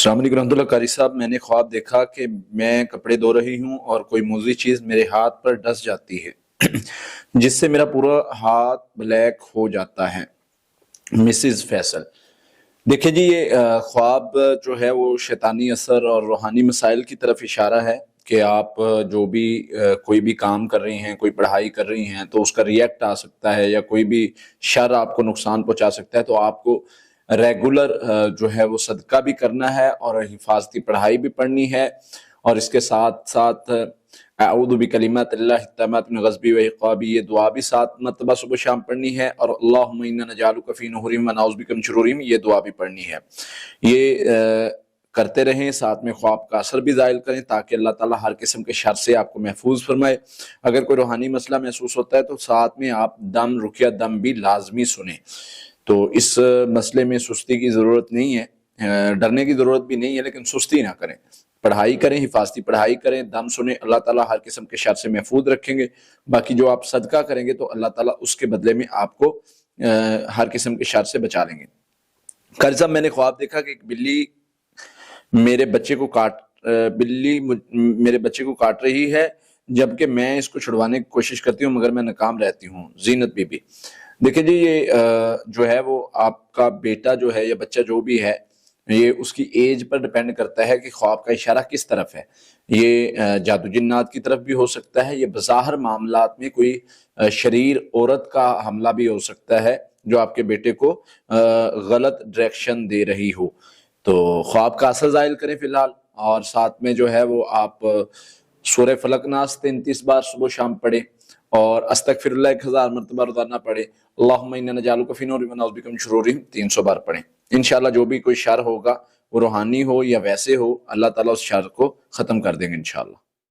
السلام علیکم رحمۃ اللہ۔ قاری صاحب، میں نے خواب دیکھا کہ میں کپڑے دھو رہی ہوں اور کوئی موزی چیز میرے ہاتھ پر ڈس جاتی ہے جس سے میرا پورا ہاتھ بلیک ہو جاتا ہے۔ مسز فیصل، دیکھیں جی، یہ خواب جو ہے وہ شیطانی اثر اور روحانی مسائل کی طرف اشارہ ہے کہ آپ جو بھی کوئی بھی کام کر رہی ہیں، کوئی پڑھائی کر رہی ہیں تو اس کا ریئیکٹ آ سکتا ہے، یا کوئی بھی شر آپ کو نقصان پہنچا سکتا ہے، تو آپ کو ریگولر جو ہے وہ صدقہ بھی کرنا ہے اور حفاظتی پڑھائی بھی پڑھنی ہے، اور اس کے ساتھ ساتھ اعوذ بکلمات اللہ التامات من غضبی و عقابی، یہ دعا بھی 7 مرتبہ صبح شام پڑھنی ہے، اور اللہم انا نجعلک فی نحورہم ونعوذ بک من شرورہم، یہ دعا بھی پڑھنی ہے۔ یہ کرتے رہیں، ساتھ میں خواب کا اثر بھی ظاہر کریں تاکہ اللہ تعالیٰ ہر قسم کے شر سے آپ کو محفوظ فرمائے۔ اگر کوئی روحانی مسئلہ محسوس ہوتا ہے تو ساتھ میں آپ رقیہ دم بھی لازمی سنیں۔ تو اس مسئلے میں سستی کی ضرورت نہیں ہے، ڈرنے کی ضرورت بھی نہیں ہے، لیکن سستی نہ کریں، پڑھائی کریں، حفاظتی پڑھائی کریں، دم سنیں، اللہ تعالیٰ ہر قسم کے شر سے محفوظ رکھیں گے۔ باقی جو آپ صدقہ کریں گے تو اللہ تعالیٰ اس کے بدلے میں آپ کو ہر قسم کے شر سے بچا لیں گے۔ قاری صاحب، میں نے خواب دیکھا کہ ایک بلی میرے بچے کو کاٹ رہی ہے، جبکہ میں اس کو چھڑوانے کی کوشش کرتی ہوں مگر میں ناکام رہتی ہوں۔ زینت بی بی، دیکھیں جی، یہ جو ہے وہ آپ کا بیٹا جو ہے یا بچہ جو بھی ہے، یہ اس کی ایج پر ڈیپینڈ کرتا ہے کہ خواب کا اشارہ کس طرف ہے۔ یہ جادو جنات کی طرف بھی ہو سکتا ہے، یہ بظاہر معاملات میں کوئی شریر عورت کا حملہ بھی ہو سکتا ہے جو آپ کے بیٹے کو غلط ڈائریکشن دے رہی ہو۔ تو خواب کا اثر ظاہر کریں فی الحال، اور ساتھ میں جو ہے وہ آپ سورہ فلق ناس 33 بار صبح شام پڑھیں، اور استغفر اللہ 1000 مرتبہ روزانہ پڑھیں، اللہم انا نجعلک فی نحورہم ونعوذ بک من شرورہم 300 بار پڑھیں۔ انشاءاللہ جو بھی کوئی شر ہوگا وہ روحانی ہو یا ویسے ہو، اللہ تعالیٰ اس شر کو ختم کر دیں گے انشاءاللہ۔